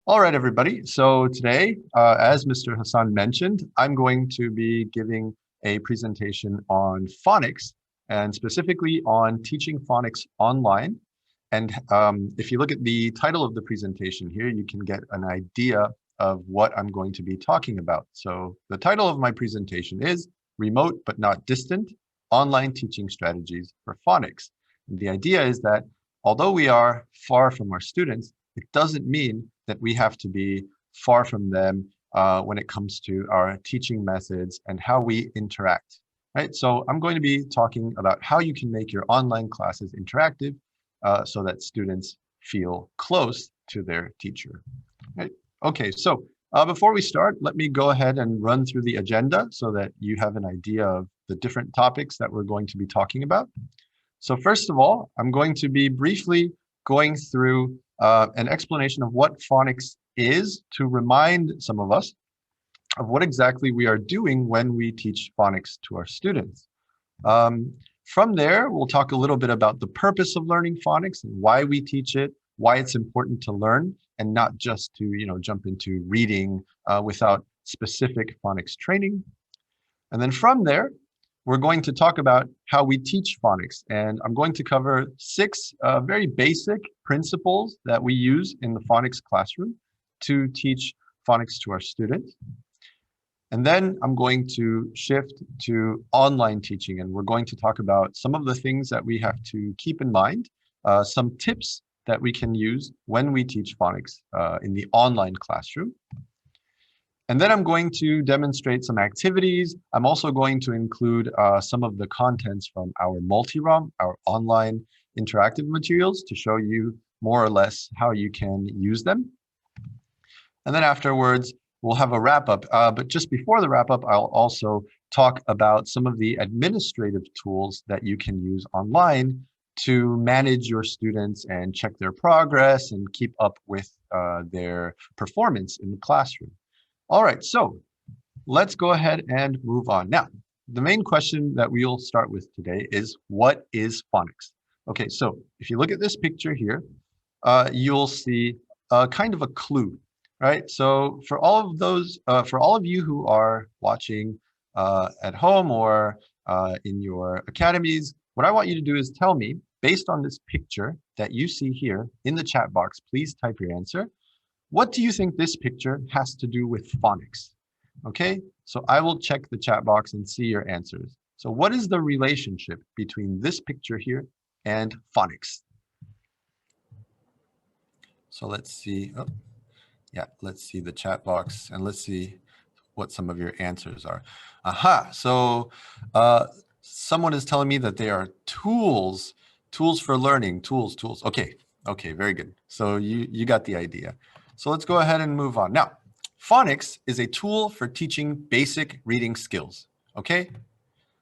All right, everybody. So today, as Mr. Hassan mentioned, I'm going to be giving a presentation on phonics and specifically on teaching phonics online. And if you look at the title of the presentation here, you can get an idea of what I'm going to be talking about. So the title of my presentation is Remote but Not Distant, Online Teaching Strategies for Phonics. And the idea is that although we are far from our students, it doesn't mean that we have to be far from them when it comes to our teaching methods and how we interact, right? So I'm going to be talking about how you can make your online classes interactive so that students feel close to their teacher, right? Okay, so before we start, let me go ahead and run through the agenda so that you have an idea of the different topics that we're going to be talking about. So first of all, I'm going to be briefly going through an explanation of what phonics is to remind some of us of what exactly we are doing when we teach phonics to our students. From there, we'll talk a little bit about the purpose of learning phonics and why we teach it, why it's important to learn, and not just to jump into reading without specific phonics training. And then from there, we're going to talk about how we teach phonics. And I'm going to cover 6 very basic principles that we use in the phonics classroom to teach phonics to our students. And then I'm going to shift to online teaching, and we're going to talk about some of the things that we have to keep in mind, some tips that we can use when we teach phonics in the online classroom. And then I'm going to demonstrate some activities. I'm also going to include some of the contents from our Multirom, our online interactive materials, to show you more or less how you can use them. And then afterwards, we'll have a wrap-up. But just before the wrap-up, I'll also talk about some of the administrative tools that you can use online to manage your students and check their progress and keep up with their performance in the classroom. All right, so let's go ahead and move on. Now, the main question that we'll start with today is, what is phonics? Okay, so if you look at this picture here, you'll see kind of a clue, right? So for all of you who are watching at home or in your academies, what I want you to do is tell me, based on this picture that you see here in the chat box, please type your answer. What do you think this picture has to do with phonics? Okay, so I will check the chat box and see your answers. So what is the relationship between this picture here and phonics? So let's see. Oh, yeah, let's see the chat box and let's see what some of your answers are. Aha, so someone is telling me that they are tools for learning, tools. Okay, very good. So you got the idea. So let's go ahead and move on. Now, phonics is a tool for teaching basic reading skills, okay?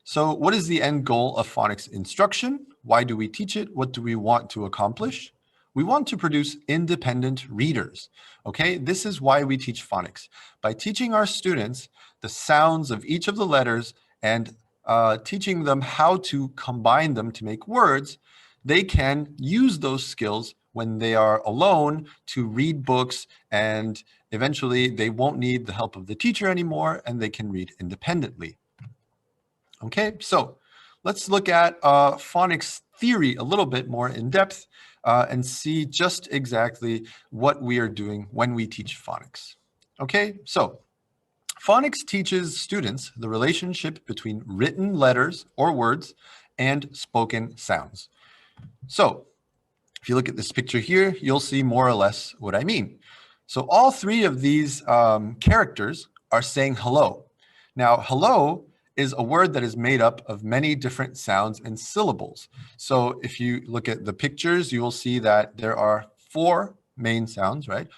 So what is the end goal of phonics instruction? Why do we teach it? What do we want to accomplish? We want to produce independent readers, okay? This is why we teach phonics. By teaching our students the sounds of each of the letters and teaching them how to combine them to make words, they can use those skills when they are alone to read books, and eventually they won't need the help of the teacher anymore and they can read independently. Okay, so let's look at phonics theory a little bit more in depth and see just exactly what we are doing when we teach phonics. Okay, so phonics teaches students the relationship between written letters or words and spoken sounds. So if you look at this picture here, you'll see more or less what I mean. So all 3 of these characters are saying hello. Now, hello is a word that is made up of many different sounds and syllables. So if you look at the pictures, you will see that there are 4 main sounds, right?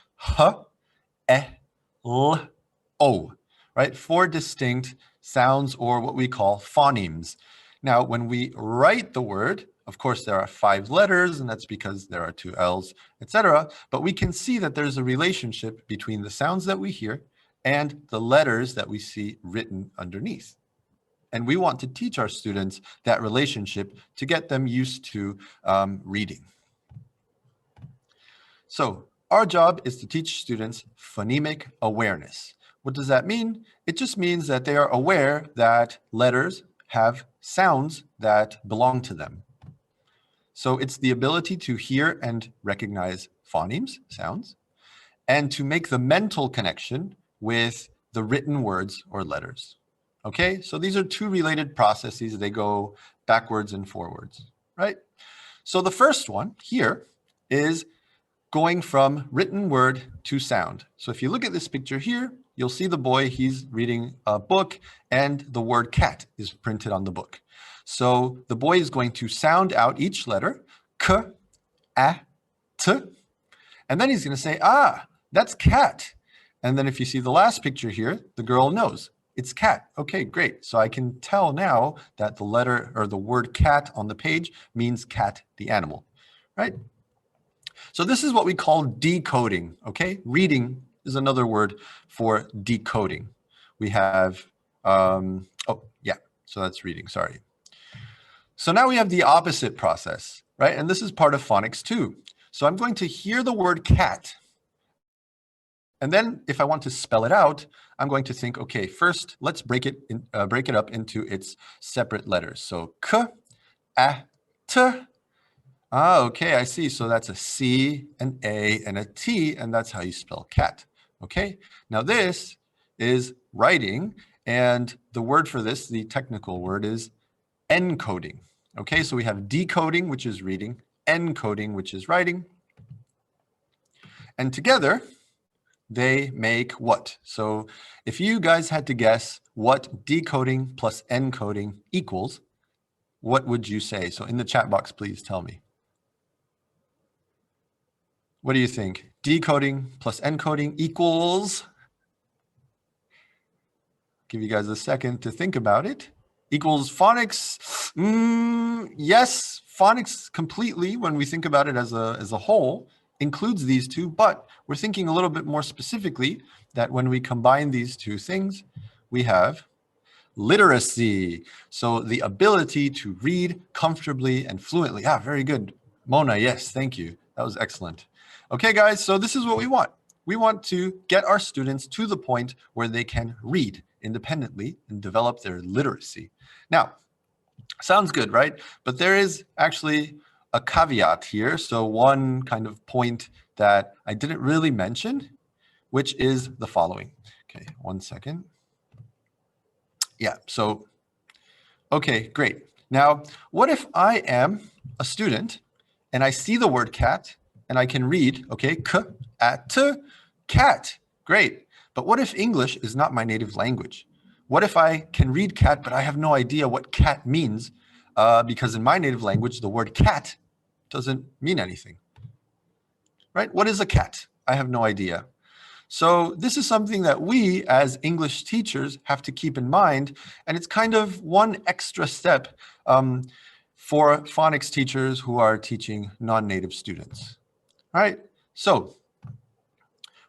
H, E, L, O, right? 4 distinct sounds, or what we call phonemes. Now, when we write the word, of course, there are 5 letters, and that's because there are 2 L's, etc. But we can see that there's a relationship between the sounds that we hear and the letters that we see written underneath. And we want to teach our students that relationship to get them used to reading. So Our job is to teach students phonemic awareness. What does that mean? It just means that they are aware that letters have sounds that belong to them. So it's the ability to hear and recognize phonemes, sounds, and to make the mental connection with the written words or letters. Okay, so these are two related processes. They go backwards and forwards, right? So the first one here is going from written word to sound. So if you look at this picture here, you'll see the boy, he's reading a book and the word cat is printed on the book. So the boy is going to sound out each letter, k, a, t, and then he's going to say, ah, that's cat. And then if you see the last picture here, the girl knows it's cat. Okay, great. So I can tell now that the letter or the word cat on the page means cat, the animal, right? So this is what we call decoding, okay? Reading is another word for decoding. We have, oh, yeah, so that's reading, sorry. So now we have the opposite process, right? And this is part of phonics too. So I'm going to hear the word cat. And then if I want to spell it out, I'm going to think, okay, first let's break it up into its separate letters. So k, a, t. Ah, okay, I see. So that's a C, an A, and a T, and that's how you spell cat. Okay, now this is writing, and the word for this, the technical word, is encoding. Okay, so we have decoding, which is reading, encoding, which is writing, and together they make what? So if you guys had to guess what decoding plus encoding equals, what would you say? So in the chat box, please tell me. What do you think? Decoding plus encoding equals, give you guys a second to think about it, equals phonics. Yes, phonics completely, when we think about it as a whole, includes these two, but we're thinking a little bit more specifically that when we combine these two things, we have literacy. So the ability to read comfortably and fluently. Ah, very good. Mona, yes, thank you. That was excellent. Okay, guys, so this is what we want. We want to get our students to the point where they can read independently and develop their literacy. Now, sounds good, right? But there is actually a caveat here. So one kind of point that I didn't really mention, which is the following. Okay, one second. Yeah, so, okay, great. Now, what if I am a student and I see the word cat and I can read, okay, k, at, t, cat, great. But what if English is not my native language? What if I can read cat, but I have no idea what cat means? Because in my native language, the word cat doesn't mean anything, right? What is a cat? I have no idea. So this is something that we as English teachers have to keep in mind. And it's kind of one extra step for phonics teachers who are teaching non-native students. All right, so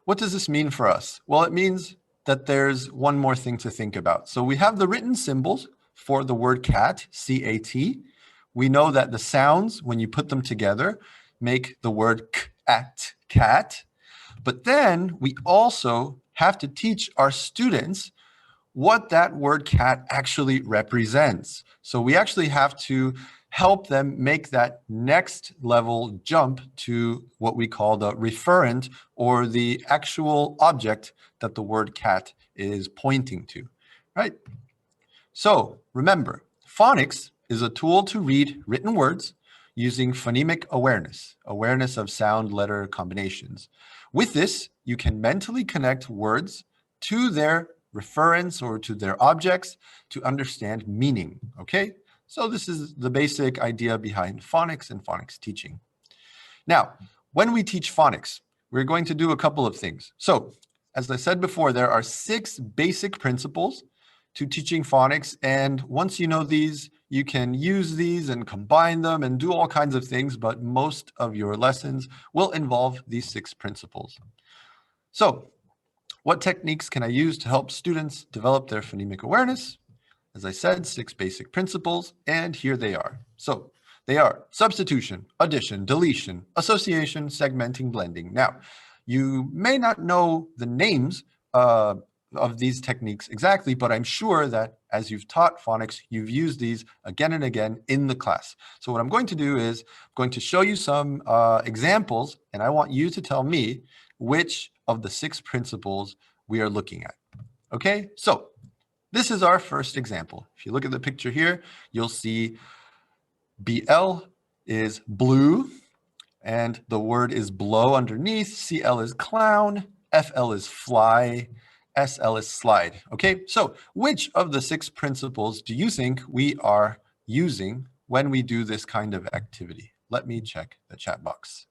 what does this mean for us? Well, it means that there's one more thing to think about. So we have the written symbols for the word cat, C-A-T. We know that the sounds, when you put them together, make the word k, at, cat. But then we also have to teach our students what that word cat actually represents. So we actually have to help them make that next level jump to what we call the referent, or the actual object that the word cat is pointing to, right? So remember, phonics is a tool to read written words using phonemic awareness, awareness of sound letter combinations. With this, you can mentally connect words to their referents or to their objects to understand meaning, okay? So this is the basic idea behind phonics and phonics teaching. Now, when we teach phonics, we're going to do a couple of things. So, as I said before, there are 6 basic principles to teaching phonics, and once you know these, you can use these and combine them and do all kinds of things, but most of your lessons will involve these 6 principles. So, what techniques can I use to help students develop their phonemic awareness? As I said, 6 basic principles, and here they are. So they are substitution, addition, deletion, association, segmenting, blending. Now, You may not know the names of these techniques exactly, but I'm sure that as you've taught phonics, you've used these again and again in the class. So what I'm going to do is I'm going to show you some examples, and I want you to tell me which of the 6 principles we are looking at. Okay, so this is our first example. If you look at the picture here, you'll see BL is blue, and the word is blow underneath. CL is clown, FL is fly, SL is slide. Okay, so which of the 6 principles do you think we are using when we do this kind of activity? Let me check the chat box.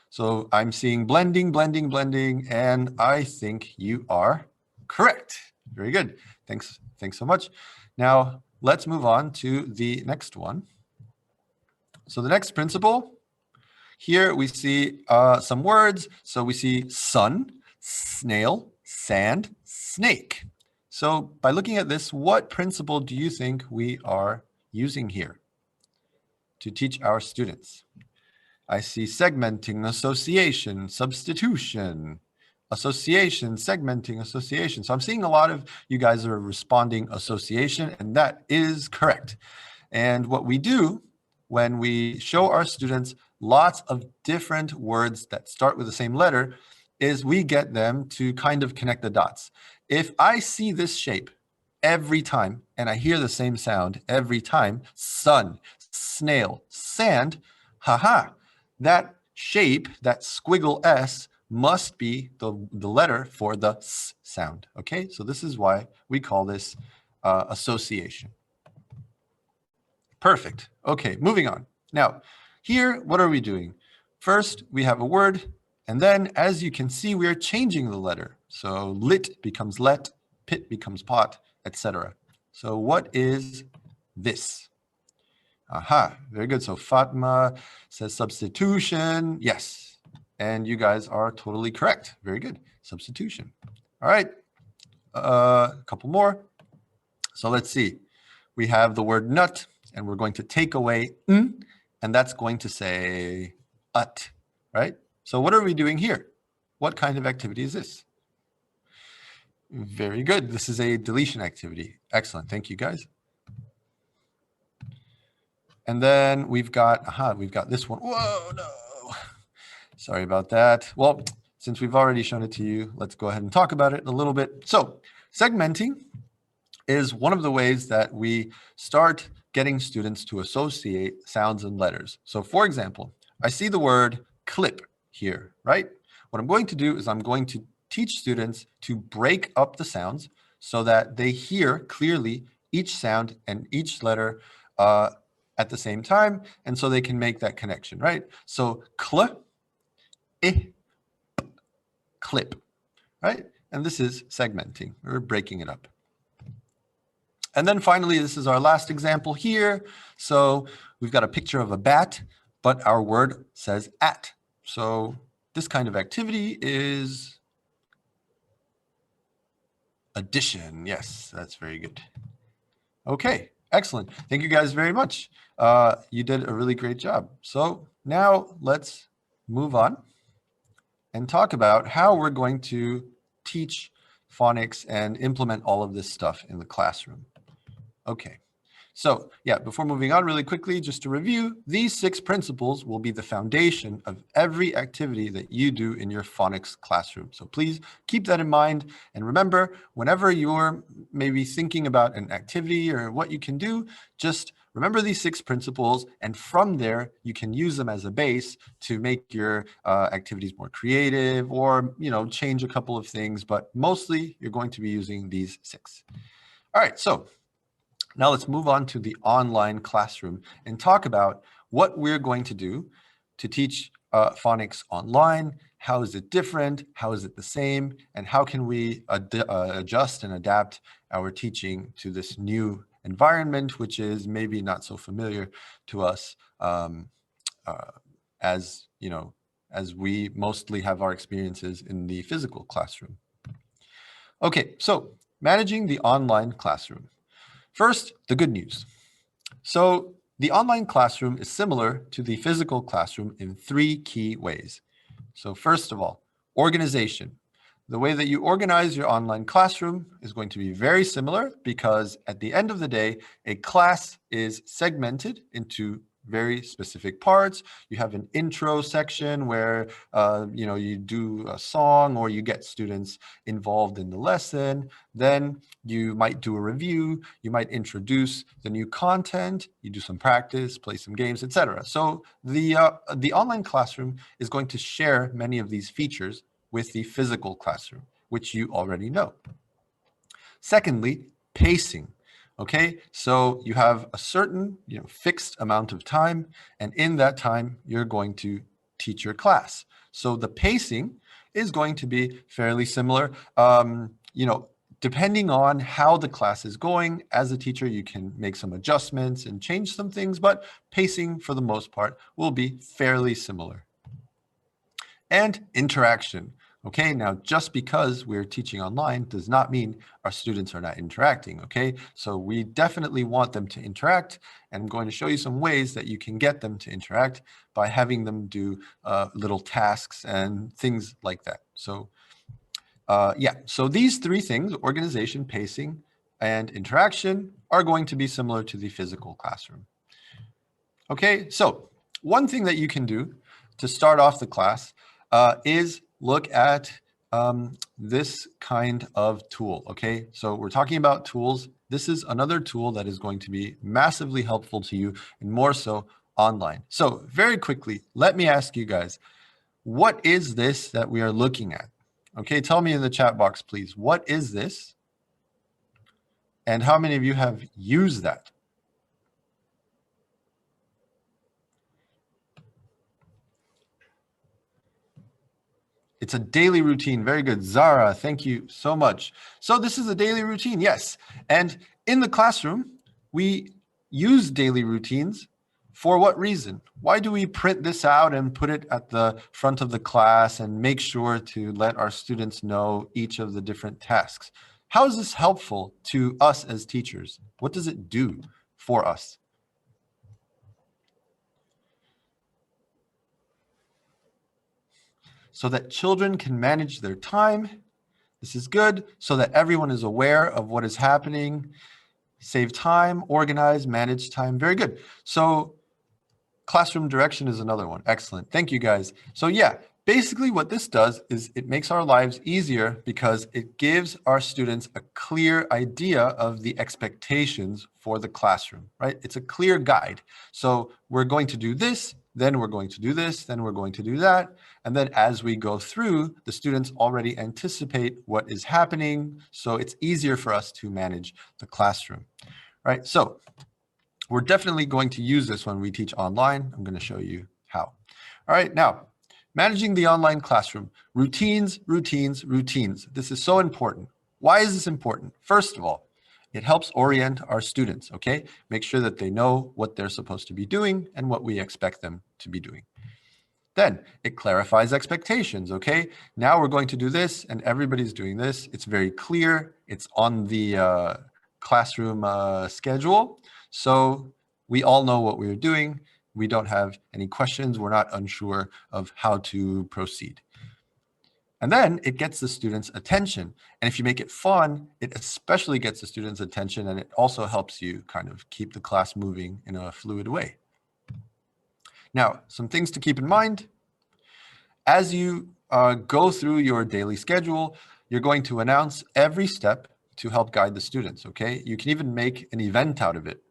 So I'm seeing blending, blending, blending, and I think you are correct. Very good. Thanks so much. Now let's move on to the next one. So the next principle, here we see some words. So we see sun, snail, sand, snake. So by looking at this, what principle do you think we are using here to teach our students? I see segmenting, association, substitution, association, segmenting, association. So I'm seeing a lot of you guys are responding association, and that is correct. And what we do when we show our students lots of different words that start with the same letter is we get them to kind of connect the dots. If I see this shape every time and I hear the same sound every time, sun, snail, sand, haha, that shape, that squiggle S, must be the letter for the S sound. Okay, so this is why we call this association. Perfect. Okay, moving on. Now, here, what are we doing? First, we have a word, and then, as you can see, we are changing the letter. So lit becomes let, pit becomes pot, etc. So what is this? Aha, very good. So Fatma says substitution. Yes. And you guys are totally correct. Very good. Substitution. All right. A couple more. So let's see. We have the word nut, and we're going to take away n, and that's going to say ut, right? So what are we doing here? What kind of activity is this? Very good. This is a deletion activity. Excellent. Thank you, guys. And then we've got this one. Whoa, no. Sorry about that. Well, since we've already shown it to you, let's go ahead and talk about it a little bit. So segmenting is one of the ways that we start getting students to associate sounds and letters. So for example, I see the word clip here, right? What I'm going to do is I'm going to teach students to break up the sounds so that they hear clearly each sound and each letter at the same time, and so they can make that connection, right? So cl, I, p, clip, right? And this is segmenting. We're breaking it up. And then finally, this is our last example here. So we've got a picture of a bat, but our word says at. So this kind of activity is addition. Yes, that's very good. Okay, excellent. Thank you guys very much. You did a really great job. So now let's move on and talk about how we're going to teach phonics and implement all of this stuff in the classroom. Okay, so yeah, before moving on really quickly, just to review, these 6 principles will be the foundation of every activity that you do in your phonics classroom. So please keep that in mind. And remember, whenever you're maybe thinking about an activity or what you can do, just remember these 6 principles. And from there, you can use them as a base to make your activities more creative or, change a couple of things. But mostly, you're going to be using these 6. All right, so now let's move on to the online classroom and talk about what we're going to do to teach phonics online. How is it different? How is it the same? And how can we adjust and adapt our teaching to this new environment, which is maybe not so familiar to us as we mostly have our experiences in the physical classroom. Okay, so managing the online classroom. First, the good news. So the online classroom is similar to the physical classroom in 3 key ways. So first of all, Organization. The way that you organize your online classroom is going to be very similar because at the end of the day, a class is segmented into very specific parts. You have an intro section where you do a song or you get students involved in the lesson. Then you might do a review. You might introduce the new content. You do some practice, play some games, etc. So the online classroom is going to share many of these features with the physical classroom, which you already know. Secondly, pacing. Okay, so you have a certain fixed amount of time, and in that time, you're going to teach your class. So the pacing is going to be fairly similar. Depending on how the class is going, as a teacher, you can make some adjustments and change some things, but pacing for the most part will be fairly similar. And interaction. Okay, now just because we're teaching online does not mean our students are not interacting, okay? So we definitely want them to interact, and I'm going to show you some ways that you can get them to interact by having them do little tasks and things like that. So so these three things, organization, pacing, and interaction, are going to be similar to the physical classroom. Okay, so one thing that you can do to start off the class is look at this kind of tool, okay? So we're talking about tools. This is another tool that is going to be massively helpful to you, and more so online. So very quickly, let me ask you guys, what is this that we are looking at? Okay, tell me in the chat box, please. What is this? And how many of you have used that? It's a daily routine. Very good. Zara, thank you so much. So this is a daily routine, yes. And in the classroom, we use daily routines for what reason? Why do we print this out and put it at the front of the class and make sure to let our students know each of the different tasks? How is this helpful to us as teachers? What does it do for us? So that children can manage their time. This is good, so that everyone is aware of what is happening. Save time, organize, manage time. Very good. So classroom direction is another one. Excellent. Thank you, guys. So yeah, basically what this does is it makes our lives easier because it gives our students a clear idea of the expectations for the classroom, right? It's a clear guide. So we're going to do this, then we're going to do this, then we're going to do that. And then as we go through, the students already anticipate what is happening. So it's easier for us to manage the classroom, right? So we're definitely going to use this when we teach online. I'm going to show you how. All right, now, managing the online classroom. Routines, routines, routines. This is so important. Why is this important? First of all, it helps orient our students, okay? Make sure that they know what they're supposed to be doing and what we expect them to be doing. Then it clarifies expectations, okay? Now we're going to do this and everybody's doing this. It's very clear. It's on the classroom schedule. So we all know what we're doing. We don't have any questions. We're not unsure of how to proceed. And then it gets the students' attention. And if you make it fun, it especially gets the students' attention, and it also helps you kind of keep the class moving in a fluid way. Now, some things to keep in mind. As you go through your daily schedule, you're going to announce every step to help guide the students, okay? You can even make an event out of it.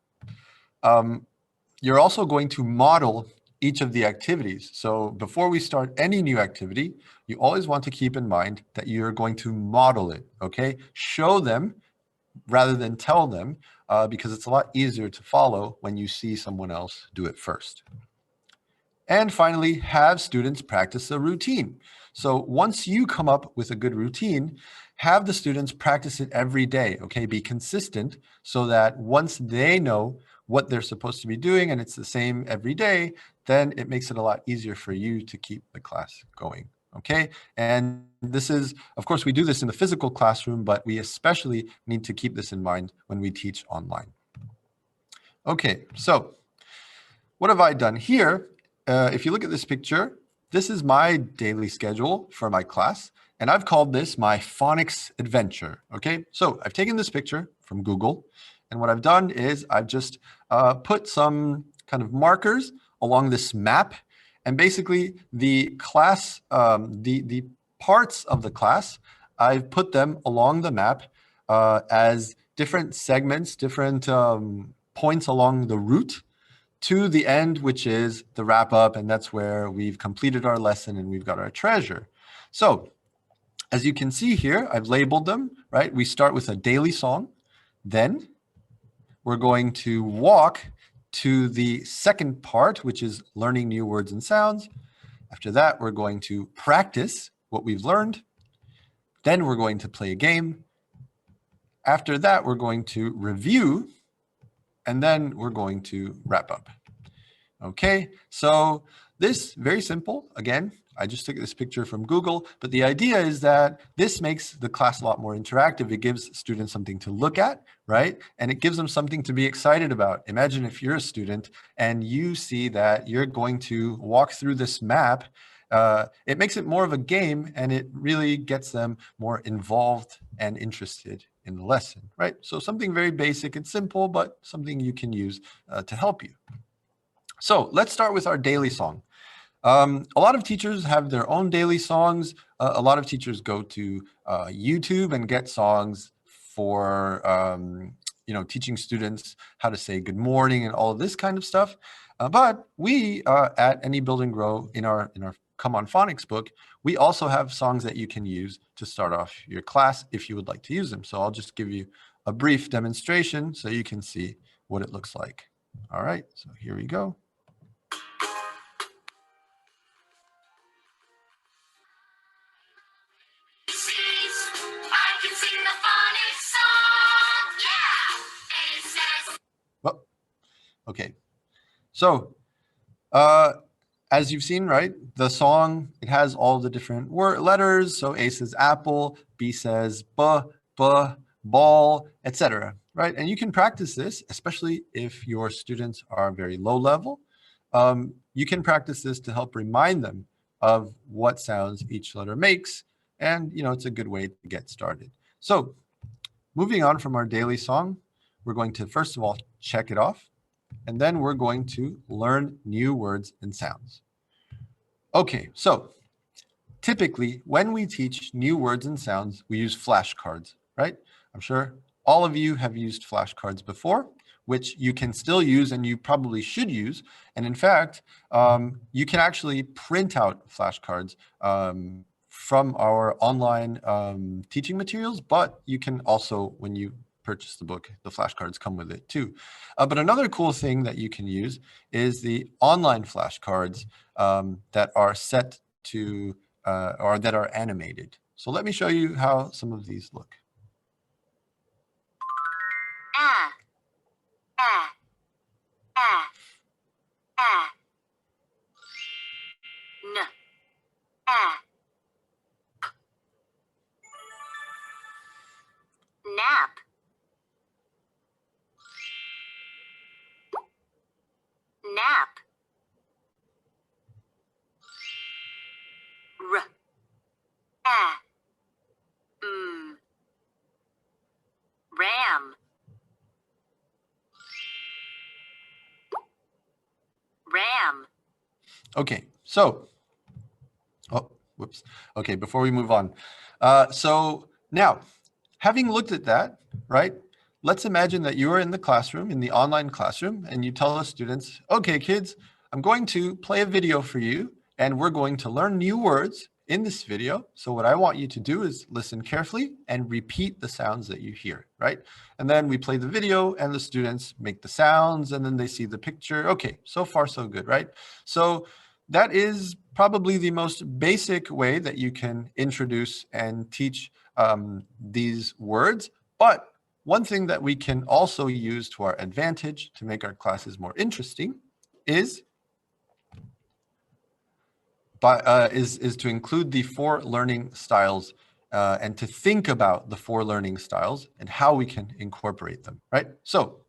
You're also going to model each of the activities. So before we start any new activity, you always want to keep in mind that you're going to model it, okay? Show them rather than tell them, because it's a lot easier to follow when you see someone else do it first. And finally, have students practice a routine. So once you come up with a good routine, have the students practice it every day, okay? Be consistent so that once they know what they're supposed to be doing and it's the same every day, then it makes it a lot easier for you to keep the class going, okay? And this is, of course, we do this in the physical classroom, but we especially need to keep this in mind when we teach online. Okay, so what have I done here? If you look at this picture, this is my daily schedule for my class, and I've called this my Phonics Adventure, okay? So I've taken this picture from Google, and what I've done is I've just put some kind of markers along this map, and basically the class, the parts of the class, I've put them along the map as different segments, different points along the route to the end, which is the wrap up, and that's where we've completed our lesson and we've got our treasure. So as you can see here, I've labeled them, right? We start with a daily song, then we're going to walk to the second part, which is learning new words and sounds. After that, we're going to practice what we've learned. Then we're going to play a game. After that, we're going to review, and then we're going to wrap up. Okay, so this, very simple. Again, I just took this picture from Google, but the idea is that this makes the class a lot more interactive. It gives students something to look at, right? And it gives them something to be excited about. Imagine if you're a student and you see that you're going to walk through this map. It makes it more of a game, and it really gets them more involved and interested in the lesson, right? So something very basic and simple, but something you can use to help you. So let's start with our daily song. A lot of teachers have their own daily songs. A lot of teachers go to YouTube and get songs for teaching students how to say good morning and all of this kind of stuff. But we at Any Build and Grow in our Come on Phonics book, we also have songs that you can use to start off your class if you would like to use them. So I'll just give you a brief demonstration so you can see what it looks like. All right, so here we go. Well, okay, so as you've seen, right, the song, it has all the different letters. So A says apple, B says ball, etc. Right? And you can practice this, especially if your students are very low level. You can practice this to help remind them of what sounds each letter makes. And, it's a good way to get started. So moving on from our daily song, we're going to, first of all, check it off. And then we're going to learn new words and sounds. Okay, so typically when we teach new words and sounds, we use flashcards, right? I'm sure all of you have used flashcards before, which you can still use and you probably should use. And in fact, you can actually print out flashcards from our online teaching materials, but you can also, when you purchase the book, the flashcards come with it too. But another cool thing that you can use is the online flashcards that are set to, or that are animated. So let me show you how some of these look. Nap. Nap. Ram. Ram. Okay, so, whoops. Okay, before we move on. So now, having looked at that, right, let's imagine that you are in the classroom, in the online classroom, and you tell the students, okay, kids, I'm going to play a video for you, and we're going to learn new words in this video. So what I want you to do is listen carefully and repeat the sounds that you hear, right? And then we play the video and the students make the sounds and then they see the picture. Okay, so far so good, right? So that is probably the most basic way that you can introduce and teach these words. But one thing that we can also use to our advantage to make our classes more interesting is to include the 4 learning styles and to think about the 4 learning styles and how we can incorporate them, right? So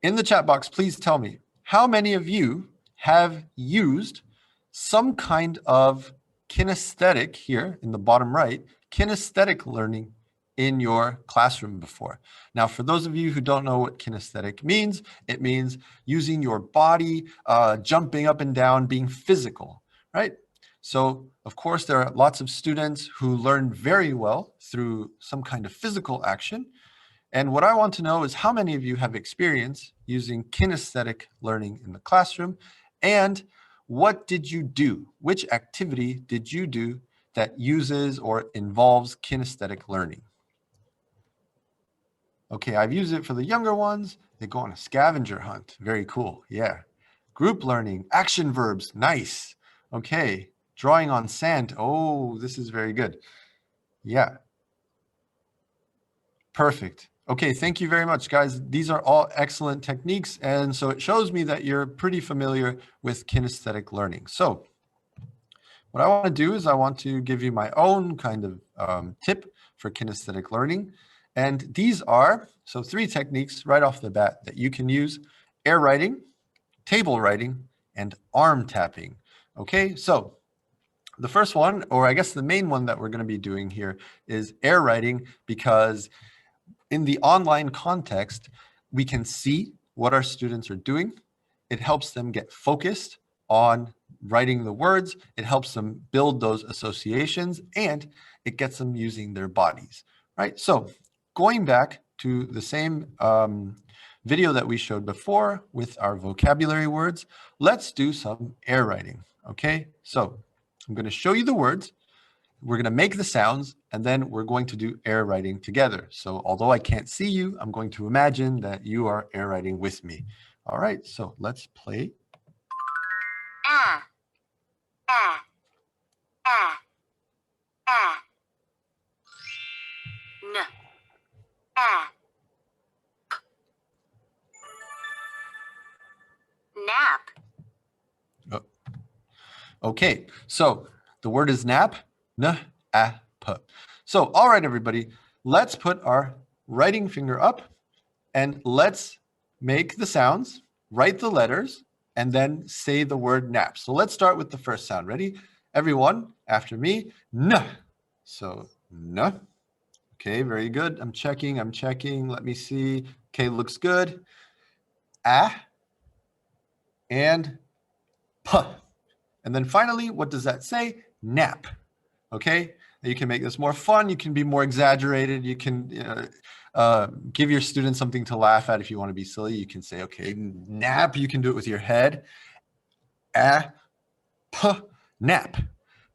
in the chat box, please tell me, how many of you have used some kind of kinesthetic here in the bottom right, kinesthetic learning in your classroom before. Now, for those of you who don't know what kinesthetic means, it means using your body, jumping up and down, being physical, right? So, of course, there are lots of students who learn very well through some kind of physical action. And what I want to know is how many of you have experience using kinesthetic learning in the classroom, and what did you do? Which activity did you do that uses or involves kinesthetic learning? Okay, I've used it for the younger ones. They go on a scavenger hunt. Very cool. Yeah. Group learning, action verbs. Nice. Okay. Drawing on sand. Oh, this is very good. Yeah. Perfect. Okay, thank you very much, guys. These are all excellent techniques. And so it shows me that you're pretty familiar with kinesthetic learning. So what I want to do is I want to give you my own kind of tip for kinesthetic learning. And these are, so 3 techniques right off the bat that you can use: air writing, table writing, and arm tapping. Okay, so the first one, or I guess the main one that we're going to be doing here, is air writing, because in the online context, we can see what our students are doing. It helps them get focused on writing the words. It helps them build those associations, and it gets them using their bodies, right? So going back to the same video that we showed before with our vocabulary words, let's do some air writing, okay? So I'm going to show you the words. We're going to make the sounds, and then we're going to do air writing together. So although I can't see you, I'm going to imagine that you are air writing with me. All right, so let's play. Ah, ah, ah, ah. N, ah. Nap. Okay, so the word is nap. N, a, p. So, all right, everybody, let's put our writing finger up and let's make the sounds, write the letters, and then say the word nap. So let's start with the first sound. Ready? Everyone, after me, N. So, N. Okay, very good. I'm checking. Let me see. Okay, looks good. A and P. And then finally, what does that say? Nap. Okay, you can make this more fun. You can be more exaggerated. You can give your students something to laugh at. If you want to be silly, you can say, okay, nap. You can do it with your head. Nap.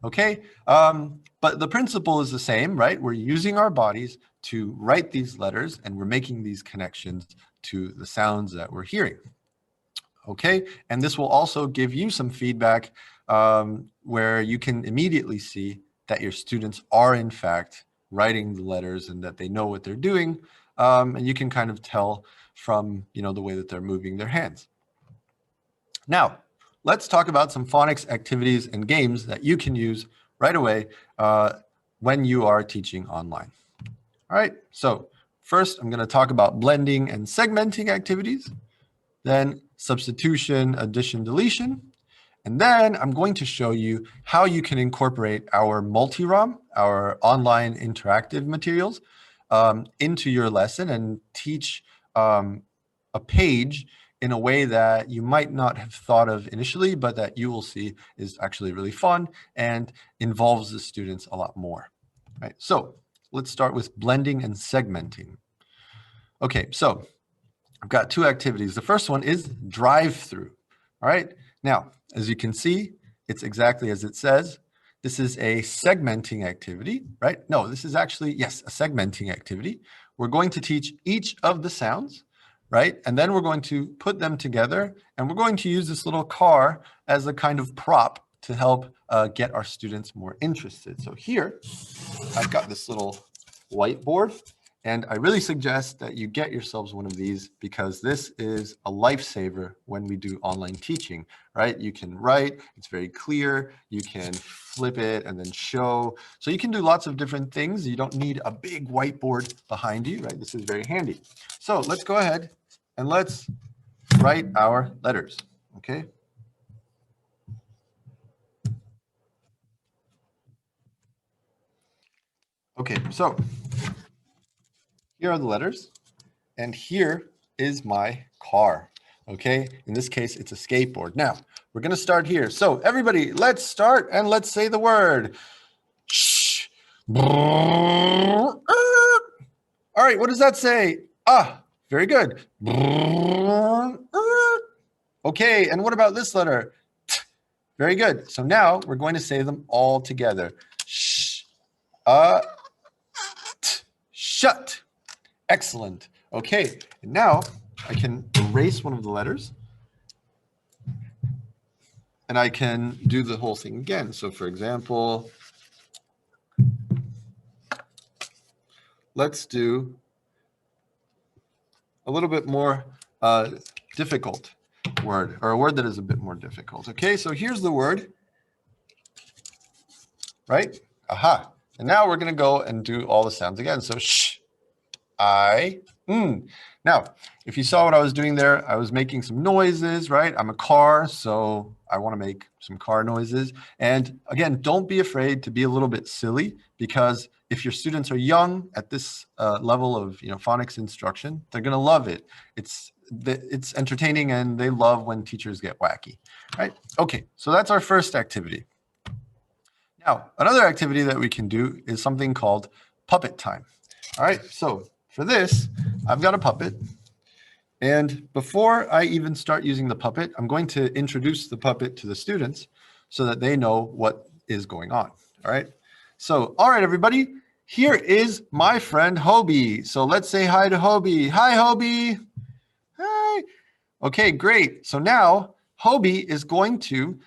Okay, but the principle is the same, right? We're using our bodies to write these letters, and we're making these connections to the sounds that we're hearing. Okay, and this will also give you some feedback where you can immediately see that your students are in fact writing the letters and that they know what they're doing, and you can kind of tell from the way that they're moving their hands. Now, let's talk about some phonics activities and games that you can use right away when you are teaching online. All right, so first I'm going to talk about blending and segmenting activities, then substitution, addition, deletion. And then I'm going to show you how you can incorporate our Multirom, our online interactive materials, into your lesson and teach a page in a way that you might not have thought of initially, but that you will see is actually really fun and involves the students a lot more. Right? So let's start with blending and segmenting. Okay, so I've got 2 activities. The first one is drive-through. All right. Now, as you can see, it's exactly as it says. This is a segmenting activity, right? No, this is actually, yes, a segmenting activity. We're going to teach each of the sounds, right? And then we're going to put them together, and we're going to use this little car as a kind of prop to help get our students more interested. So here, I've got this little whiteboard. And I really suggest that you get yourselves one of these, because this is a lifesaver when we do online teaching, right? You can write, it's very clear, you can flip it and then show. So you can do lots of different things. You don't need a big whiteboard behind you, right? This is very handy. So let's go ahead and let's write our letters, okay? Okay, so here are the letters, and here is my car. Okay, in this case, it's a skateboard. Now, we're going to start here. So everybody, let's start and let's say the word. Shh. All right, what does that say? Ah, very good. Okay, and what about this letter? T. Very good. So now we're going to say them all together. Shh. T. Shut. Excellent. Okay, and now I can erase one of the letters. And I can do the whole thing again. So for example, let's do a little bit more difficult word, or a word that is a bit more difficult. Okay, so here's the word, right? Aha. And now we're going to go and do all the sounds again. So sh, I, Now, if you saw what I was doing there, I was making some noises, right? I'm a car, so I want to make some car noises. And again, don't be afraid to be a little bit silly, because if your students are young at this level of phonics instruction, they're going to love it. It's entertaining, and they love when teachers get wacky, right? Okay, so that's our first activity. Now, another activity that we can do is something called puppet time. All right, so for this, I've got a puppet. And before I even start using the puppet, I'm going to introduce the puppet to the students so that they know what is going on. All right. So, all right, everybody, here is my friend Hobie. So let's say hi to Hobie. Hi, Hobie. Hi. Okay, great. So now Hobie is going to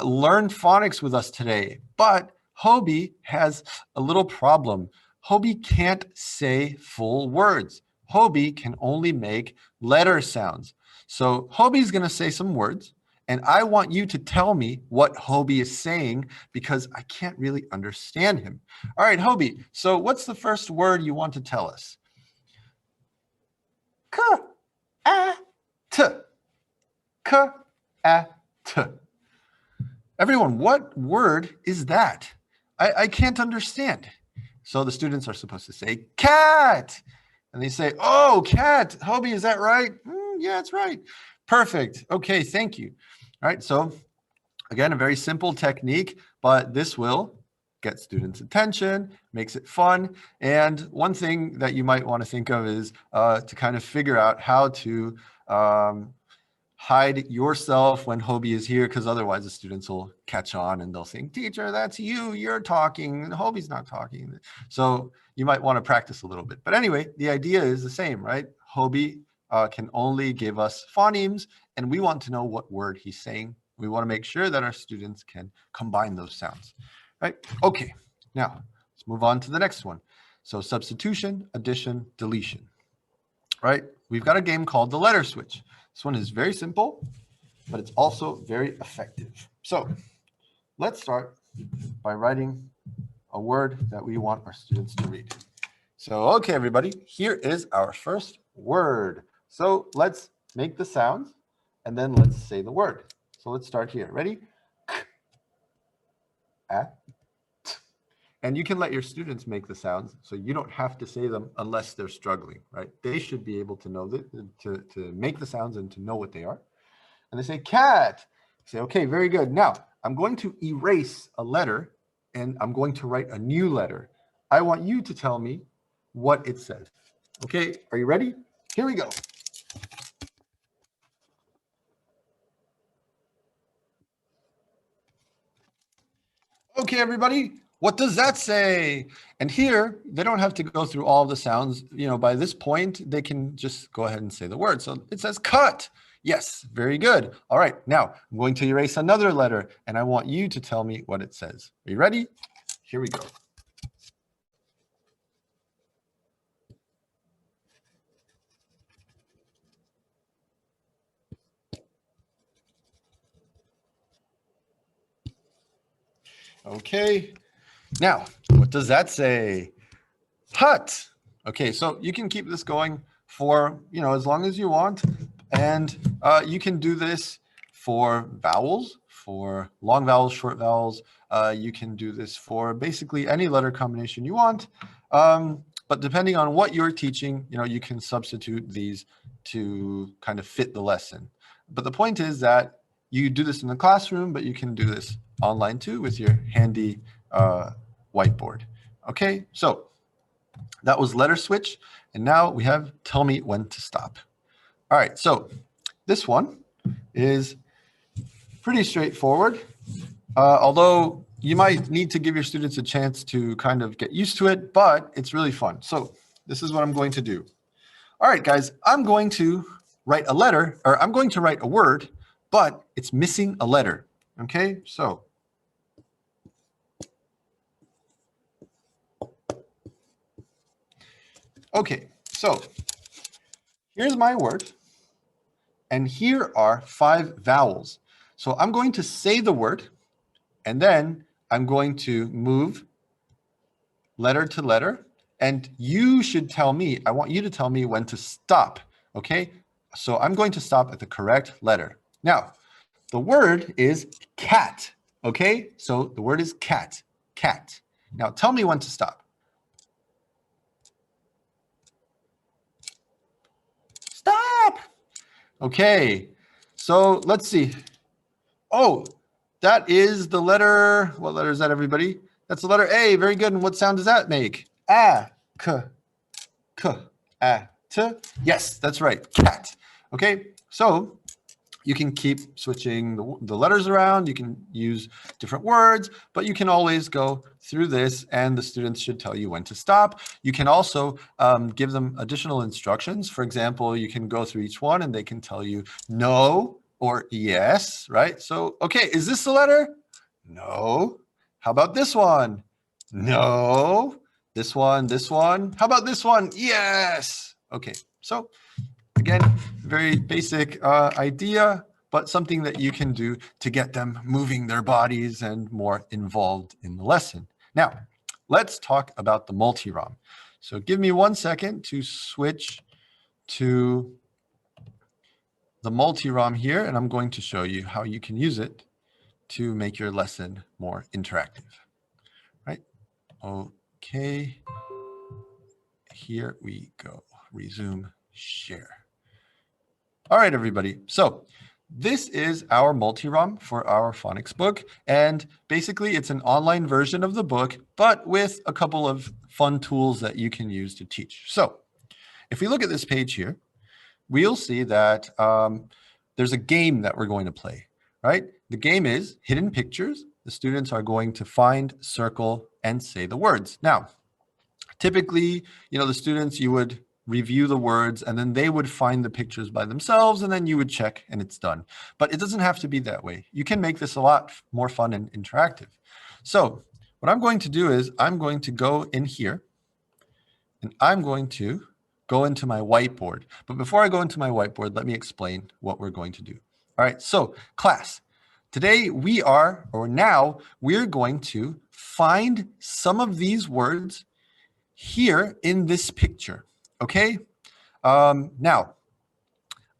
learn phonics with us today. But Hobie has a little problem. Hobie can't say full words. Hobie can only make letter sounds. So Hobie's going to say some words, and I want you to tell me what Hobie is saying, because I can't really understand him. All right, Hobie, so what's the first word you want to tell us? K-a-t. K-a-t. Everyone, what word is that? I can't understand. So the students are supposed to say cat. And they say, oh, cat. Hobie, is that right? Yeah, it's right. Perfect. Okay, thank you. All right, so again, a very simple technique, but this will get students' attention, makes it fun. And one thing that you might want to think of is to kind of figure out how to hide yourself when Hobie is here, because otherwise the students will catch on and they'll think, teacher, that's you, you're talking, and Hobie's not talking. So you might want to practice a little bit. But anyway, the idea is the same, right? Hobie can only give us phonemes, and we want to know what word he's saying. We want to make sure that our students can combine those sounds, right? Okay, now let's move on to the next one. So substitution, addition, deletion, right? We've got a game called the letter switch. This one is very simple, but it's also very effective. So let's start by writing a word that we want our students to read. So, okay, everybody, here is our first word. So let's make the sounds, and then let's say the word. So let's start here. Ready? K-a-t. And you can let your students make the sounds, so you don't have to say them unless they're struggling, right? They should be able to know that, to make the sounds and to know what they are. And they say cat. Say, okay, very good. Now, I'm going to erase a letter, and I'm going to write a new letter. I want you to tell me what it says. Okay, are you ready? Here we go. Okay, everybody, what does that say? And here, they don't have to go through all the sounds. By this point, they can just go ahead and say the word. So it says cut. Yes, very good. All right, now I'm going to erase another letter, and I want you to tell me what it says. Are you ready? Here we go. Okay, now what does that say? Hut. Okay, so you can keep this going for as long as you want, and you can do this for vowels, for long vowels, short vowels. You can do this for basically any letter combination you want. But depending on what you're teaching, you can substitute these to kind of fit the lesson. But the point is that you do this in the classroom, but you can do this online too with your handy whiteboard. Okay, so that was letter switch. And now we have tell me when to stop. All right, so this one is pretty straightforward, although you might need to give your students a chance to kind of get used to it, but it's really fun. So this is what I'm going to do. All right, guys, I'm going to write a letter, or I'm going to write a word, but it's missing a letter. Okay, so here's my word, and here are 5 vowels. So I'm going to say the word, and then I'm going to move letter to letter, and you should tell me, I want you to tell me when to stop, okay? So I'm going to stop at the correct letter. Now, the word is cat, okay? So the word is cat, cat. Now tell me when to stop. Stop! Okay, so let's see. Oh, that is the letter, what letter is that, everybody? That's the letter A, very good. And what sound does that make? A, k, a, t. Yes, that's right, cat. Okay, so you can keep switching the letters around. You can use different words, but you can always go through this and the students should tell you when to stop. You can also give them additional instructions. For example, you can go through each one and they can tell you no or yes, right? So, okay, is this the letter? No. How about this one? No. This one, this one. How about this one? Yes. Okay, so again, very basic idea, but something that you can do to get them moving their bodies and more involved in the lesson. Now, let's talk about the Multirom. So give me 1 second to switch to the Multirom here, and I'm going to show you how you can use it to make your lesson more interactive, right? Okay, here we go, resume share. All right, everybody. So this is our Multirom for our phonics book. And basically, it's an online version of the book, but with a couple of fun tools that you can use to teach. So if we look at this page here, we'll see that there's a game that we're going to play, right? The game is hidden pictures. The students are going to find, circle, and say the words. Now, typically, the students, you would review the words and then they would find the pictures by themselves and then you would check and it's done. But it doesn't have to be that way. You can make this a lot more fun and interactive. So what I'm going to do is I'm going to go in here and I'm going to go into my whiteboard. But before I go into my whiteboard, let me explain what we're going to do. All right, so class, today we're going to find some of these words here in this picture. Okay, now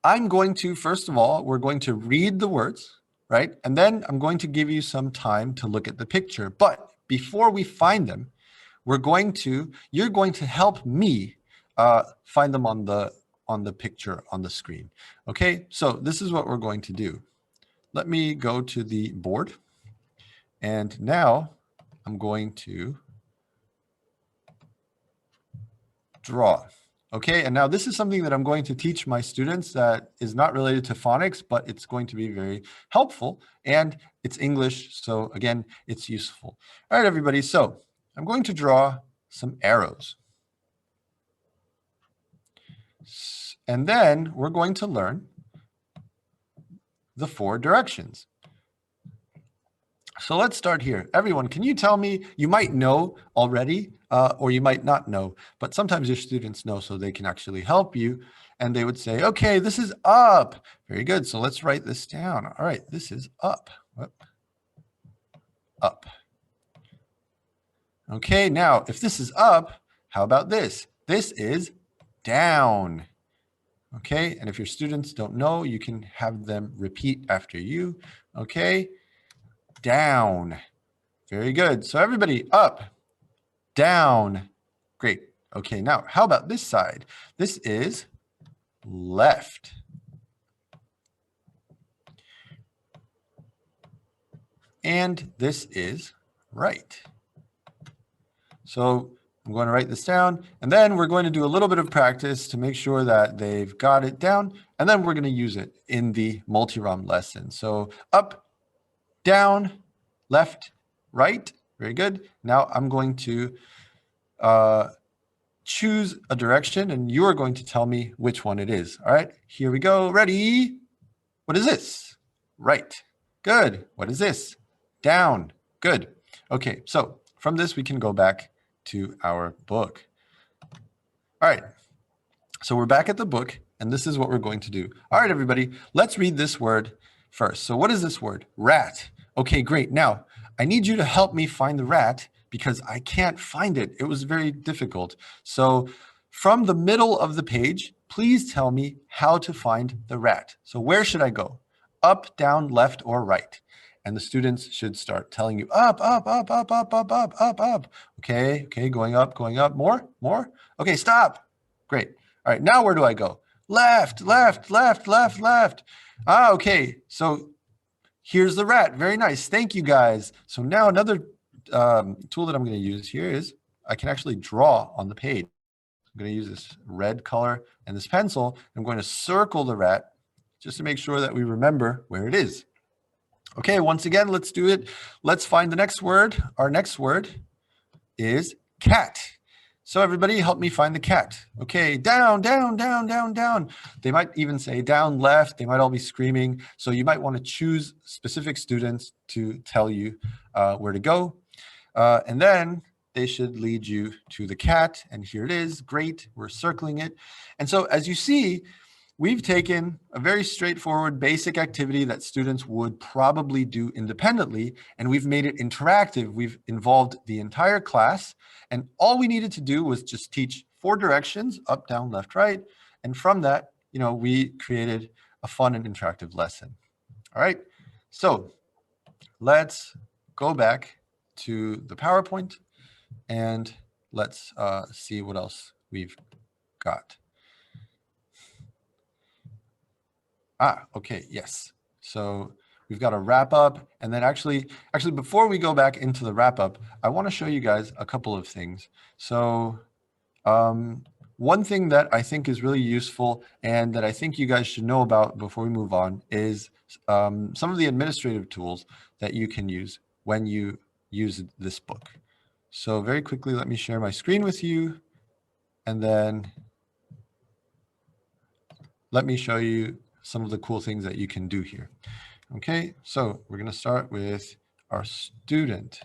I'm going to, first of all, we're going to read the words, right? And then I'm going to give you some time to look at the picture. But before we find them, you're going to help me find them on the picture on the screen. Okay, so this is what we're going to do. Let me go to the board. And now I'm going to draw. Okay, and now this is something that I'm going to teach my students that is not related to phonics, but it's going to be very helpful and it's English. So again, it's useful. All right, everybody. So I'm going to draw some arrows. And then we're going to learn the 4 directions. So let's start here. Everyone, can you tell me, you might know already, or you might not know, but sometimes your students know so they can actually help you. And they would say, okay, this is up. Very good. So let's write this down. All right, this is up. Up. Okay, now if this is up, how about this? This is down. Okay, and if your students don't know, you can have them repeat after you. Okay, down. Very good. So everybody, up, down. Great. Okay, now how about this side? This is left. And this is right. So I'm going to write this down, and then we're going to do a little bit of practice to make sure that they've got it down, and then we're going to use it in the Multirom lesson. So up, down, left, right. Very good. Now I'm going to choose a direction, and you are going to tell me which one it is. All right, here we go. Ready? What is this? Right. Good. What is this? Down. Good. Okay, so from this, we can go back to our book. All right, so we're back at the book, and this is what we're going to do. All right, everybody, let's read this word first. So what is this word? Rat. Okay, great. Now, I need you to help me find the rat because I can't find it. It was very difficult. So from the middle of the page, please tell me how to find the rat. So where should I go? Up, down, left, or right? And the students should start telling you up, up, up, up, up, up, up, up, up. Okay, going up, more. Okay, stop. Great. All right, now where do I go? Left, left, left, left, left. Ah, okay, so here's the rat. Very nice. Thank you, guys. So now another tool that I'm going to use here is I can actually draw on the page. I'm going to use this red color and this pencil. I'm going to circle the rat just to make sure that we remember where it is. Okay, once again, let's do it. Let's find the next word. Our next word is cat. So everybody help me find the cat. Okay, down, down, down, down, down. They might even say down left. They might all be screaming. So you might want to choose specific students to tell you where to go. And then they should lead you to the cat. And here it is. Great. We're circling it. And so as you see, we've taken a very straightforward basic activity that students would probably do independently, and we've made it interactive. We've involved the entire class, and all we needed to do was just teach 4 directions, up, down, left, right. And from that, we created a fun and interactive lesson. All right, so let's go back to the PowerPoint and let's see what else we've got. Okay, yes. So we've got a wrap up, and then actually before we go back into the wrap up, I want to show you guys a couple of things. So one thing that I think is really useful and that I think you guys should know about before we move on is some of the administrative tools that you can use when you use this book. So very quickly, let me share my screen with you, and then let me show you some of the cool things that you can do here. Okay, so we're going to start with our student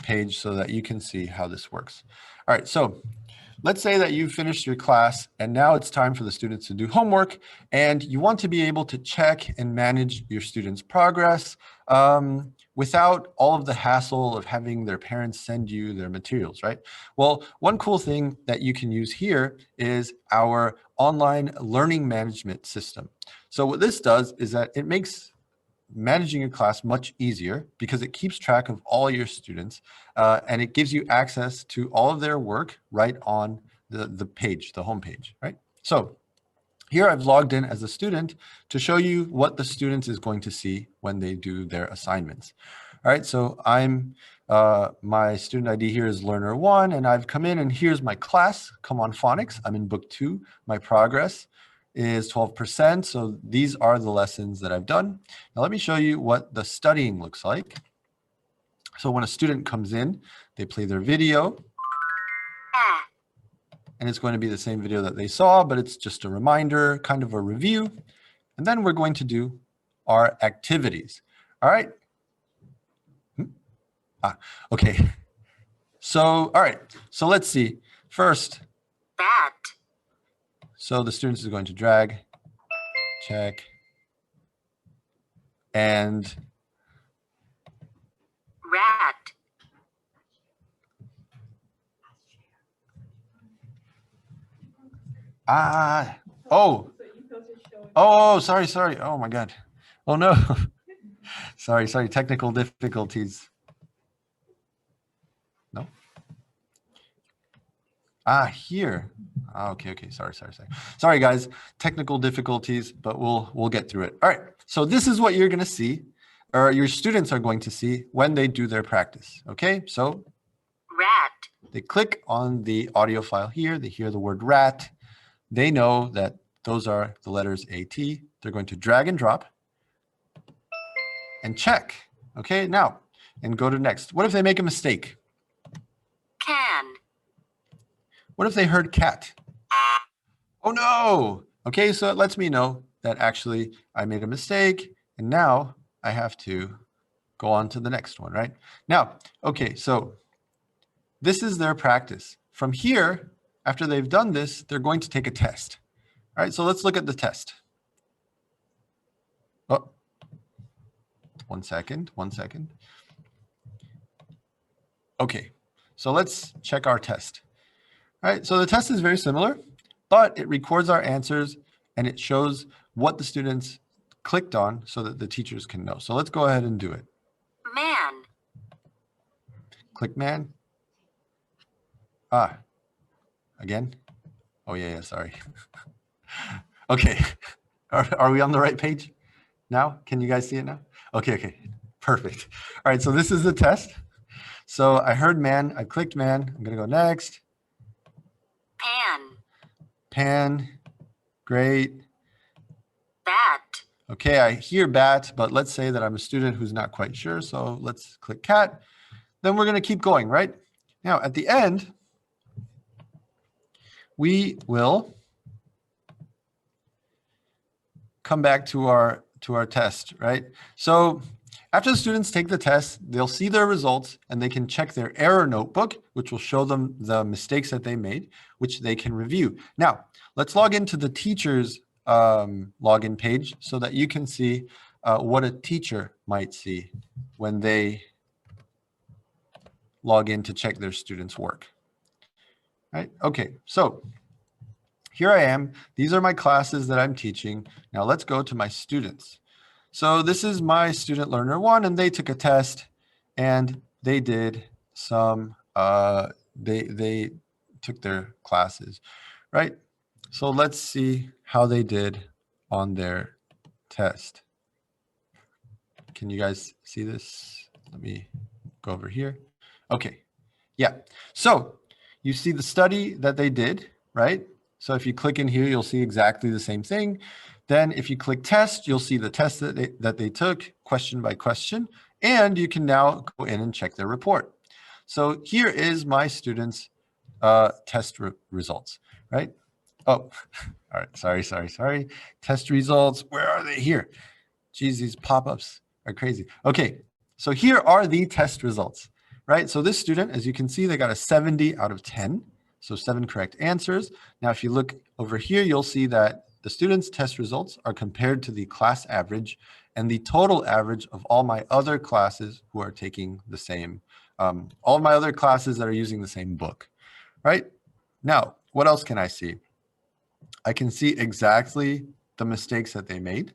page so that you can see how this works. All right, so let's say that you've finished your class and now it's time for the students to do homework, and you want to be able to check and manage your students' progress without all of the hassle of having their parents send you their materials, right? Well, one cool thing that you can use here is our online learning management system. So what this does is that it makes managing your class much easier because it keeps track of all your students and it gives you access to all of their work right on the page, the home page, right? So here I've logged in as a student to show you what the student is going to see when they do their assignments. All right, so I'm my student ID here is learner 1, and I've come in and here's my class, Come On Phonics. I'm in book 2. My progress is 12%. So these are the lessons that I've done. Now let me show you what the studying looks like. So when a student comes in, they play their video. And it's going to be the same video that they saw, but it's just a reminder, kind of a review. And then we're going to do our activities. All right. Okay. So, all right. So let's see. First, bat, so the students is going to drag, check, and rat, Oh. Oh, sorry. Oh my God. Oh no. Sorry. Technical difficulties. No. Here. Okay. Sorry, guys. Technical difficulties, but we'll get through it. All right. So this is what you're going to see, or your students are going to see when they do their practice. Okay. So rat, they click on the audio file here. They hear the word rat. They know that those are the letters AT. They're going to drag and drop and check. Okay. Now, and go to next. What if they make a mistake? can, What if they heard cat? Oh no. Okay, so it lets me know that actually I made a mistake and now I have to go on to the next one, right? Now, okay, so this is their practice. From here, after they've done this, they're going to take a test. All right, so let's look at the test. Oh, one second. Okay, so let's check our test. All right, so the test is very similar, but it records our answers and it shows what the students clicked on so that the teachers can know. So let's go ahead and do it. man, Click man. Again? Oh yeah, sorry. Okay, are we on the right page now? Can you guys see it now? Okay, perfect. All right, so this is the test. So I heard man, I clicked man, I'm gonna go next. Pan, great. bat, Okay, I hear bat, but let's say that I'm a student who's not quite sure. So let's click cat. Then we're going to keep going, right? Now, at the end, we will come back to our test, right? So after the students take the test, they'll see their results and they can check their error notebook, which will show them the mistakes that they made, which they can review. Now, let's log into the teacher's login page so that you can see what a teacher might see when they log in to check their students' work. Right? Okay, so here I am. These are my classes that I'm teaching. Now let's go to my students. So this is my student learner 1, and they took a test and they did some, they took their classes, right? So let's see how they did on their test. Can you guys see this? Let me go over here. Okay, yeah. So you see the study that they did, right? So if you click in here, you'll see exactly the same thing. Then if you click test, you'll see the test that they took question by question, and you can now go in and check their report. So here is my students' test results, right? Oh, all right, sorry. Test results, where are they? Here. Geez, these pop-ups are crazy. Okay, so here are the test results, right? So this student, as you can see, they got a 70 out of 10. So 7 correct answers. Now, if you look over here, you'll see that the students' test results are compared to the class average and the total average of all my other classes who are taking the same, all my other classes that are using the same book, right? Now, what else can I see? I can see exactly the mistakes that they made.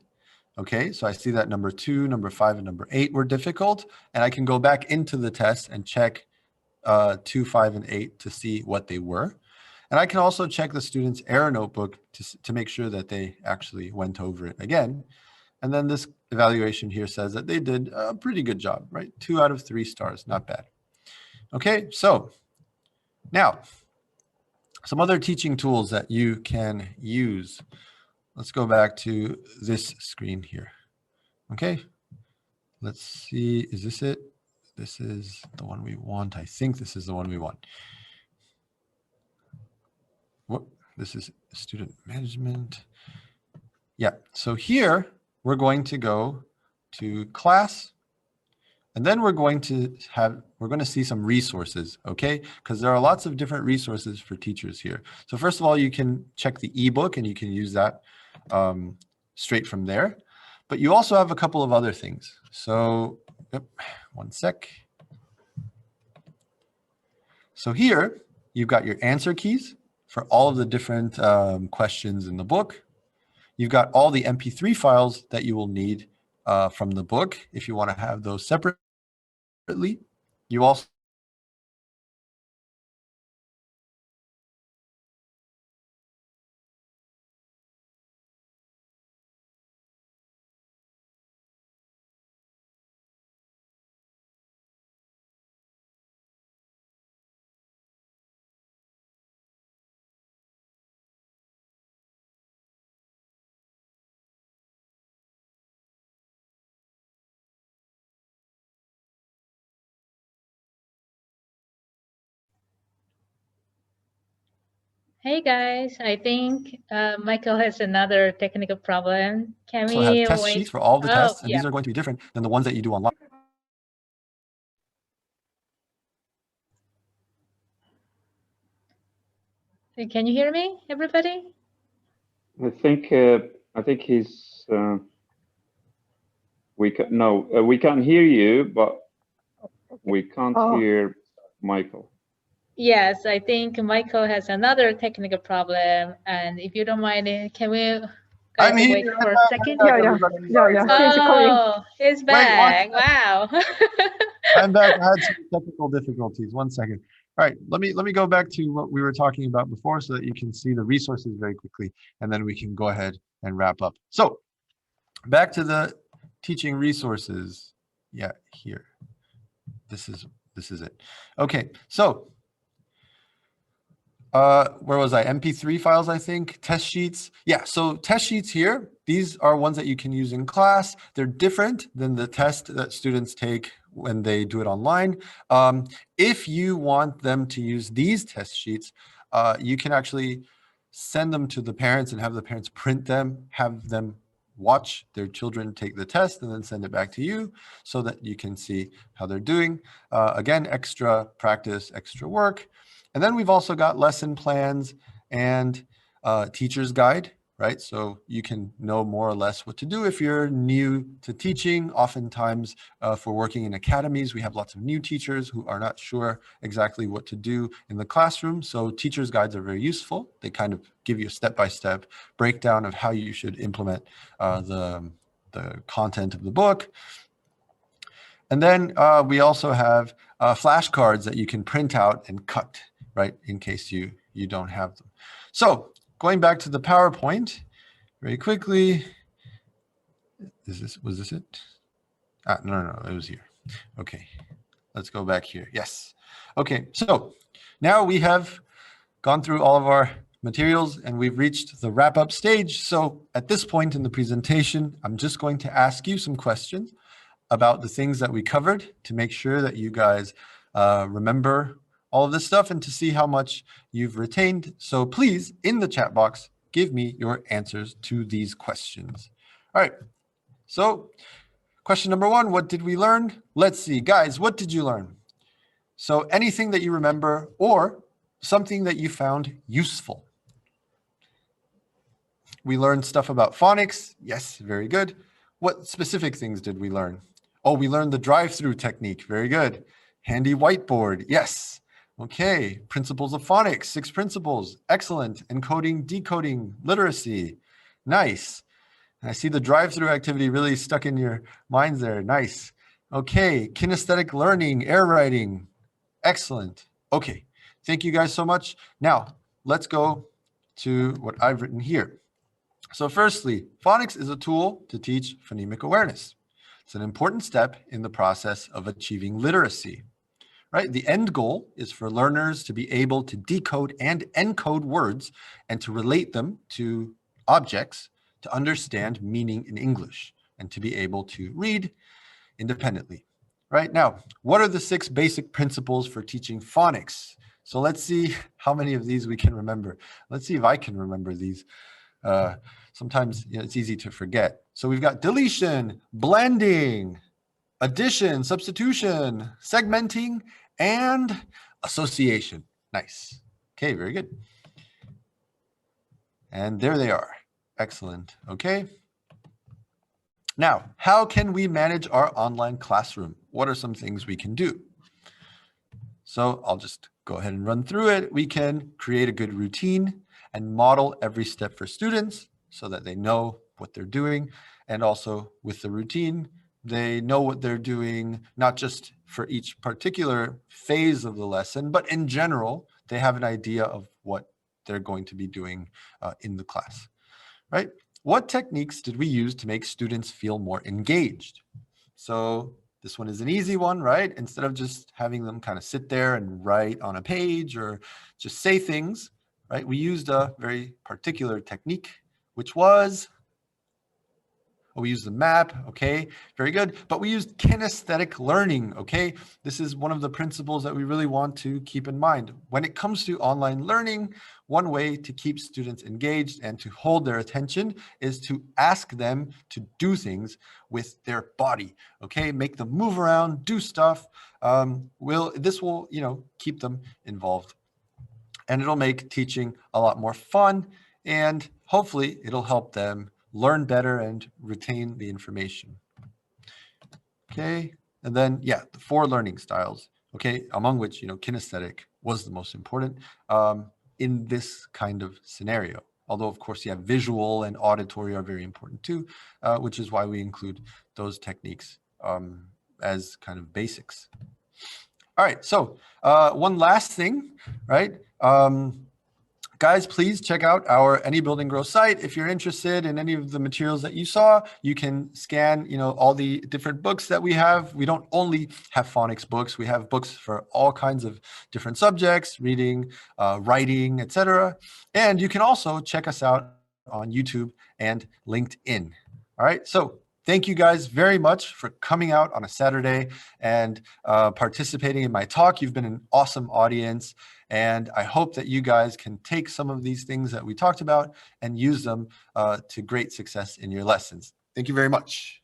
Okay, so I see that number 2, number 5, and number 8 were difficult, and I can go back into the test and check 2, 5, and 8 to see what they were. And I can also check the student's error notebook to make sure that they actually went over it again. And then this evaluation here says that they did a pretty good job, right? 2 out of 3 stars, not bad. Okay, so now some other teaching tools that you can use. Let's go back to this screen here. Okay, let's see, is this it? This is the one we want. I think this is the one we want. Whoop, this is student management. Yeah, so here we're going to go to class, and then we're going to see some resources, okay? Because there are lots of different resources for teachers here. So first of all, you can check the ebook and you can use that straight from there. But you also have a couple of other things. So, yep, one sec. So here, you've got your answer keys. for all of the different questions in the book. You've got all the MP3 files that you will need from the book if you want to have those separately. You also Hey guys, I think Michael has another technical problem. Can also have we test wait? sheets for all the tests, and yeah. these are going to be different than the ones that you do online. Can you hear me, everybody? I think he's we can hear you, but we can't hear Michael. Yes, I think Michael has another technical problem, and if you don't mind, can we I'm here. wait for a second? Yeah. Oh, he's back! Wow. I'm back. I had some technical difficulties. 1 second. All right, let me go back to what we were talking about before so that you can see the resources very quickly, and then we can go ahead and wrap up. So back to the teaching resources. Yeah, here. This is it. Okay, so where was I? MP3 files, I think, test sheets. Yeah, so test sheets here, these are ones that you can use in class. They're different than the test that students take when they do it online. If you want them to use these test sheets, you can actually send them to the parents and have the parents print them, have them watch their children take the test and then send it back to you so that you can see how they're doing. Again, extra practice, extra work. And then we've also got lesson plans and teacher's guide, right? So you can know more or less what to do if you're new to teaching. Oftentimes for working in academies, we have lots of new teachers who are not sure exactly what to do in the classroom. So teacher's guides are very useful. They kind of give you a step-by-step breakdown of how you should implement the content of the book. And then we also have flashcards that you can print out and cut, right, in case you don't have them. So going back to the PowerPoint very quickly. Was this it? No, it was here. Okay, let's go back here. Yes. Okay, so now we have gone through all of our materials and we've reached the wrap-up stage. So at this point in the presentation, I'm just going to ask you some questions about the things that we covered to make sure that you guys remember all of this stuff and to see how much you've retained. So please, in the chat box, give me your answers to these questions. All right, so question number 1, what did we learn? Let's see, guys, what did you learn? So anything that you remember or something that you found useful. We learned stuff about phonics. Yes, very good. What specific things did we learn? Oh, we learned the drive-through technique. Very good. Handy whiteboard. Yes. Okay. Principles of phonics. 6 principles. Excellent. Encoding, decoding, literacy. Nice. I see the drive-through activity really stuck in your minds there. Nice. Okay. Kinesthetic learning, air writing. Excellent. Okay. Thank you guys so much. Now, let's go to what I've written here. So firstly, phonics is a tool to teach phonemic awareness. It's an important step in the process of achieving literacy, right? The end goal is for learners to be able to decode and encode words and to relate them to objects to understand meaning in English and to be able to read independently, right? Now, what are the 6 basic principles for teaching phonics? So let's see how many of these we can remember. Let's see if I can remember these. Sometimes it's easy to forget. So we've got deletion, blending, addition, substitution, segmenting, and association. Nice. Okay, very good. And there they are. Excellent. Okay. Now, how can we manage our online classroom? What are some things we can do? So I'll just go go ahead and run through it. We can create a good routine and model every step for students so that they know what they're doing. And also with the routine, they know what they're doing, not just for each particular phase of the lesson, but in general, they have an idea of what they're going to be doing in the class, right? What techniques did we use to make students feel more engaged? So this one is an easy one, right? Instead of just having them kind of sit there and write on a page or just say things, right? We used a very particular technique, which was, we used the map, okay, very good. But we used kinesthetic learning, okay? This is one of the principles that we really want to keep in mind. When it comes to online learning, one way to keep students engaged and to hold their attention is to ask them to do things with their body, okay? Make them move around, do stuff. This will, keep them involved. And it'll make teaching a lot more fun, and hopefully it'll help them learn better and retain the information. Okay, and then, the 4 learning styles, okay, among which, kinesthetic was the most important in this kind of scenario. Although, of course, visual and auditory are very important too, which is why we include those techniques as kind of basics. All right, so one last thing, right? Guys, please check out our Any Build and Grow site. If you're interested in any of the materials that you saw, you can scan, all the different books that we have. We don't only have phonics books. We have books for all kinds of different subjects, reading, writing, etc. And you can also check us out on YouTube and LinkedIn. All right, so thank you guys very much for coming out on a Saturday and participating in my talk. You've been an awesome audience. And I hope that you guys can take some of these things that we talked about and use them to great success in your lessons. Thank you very much.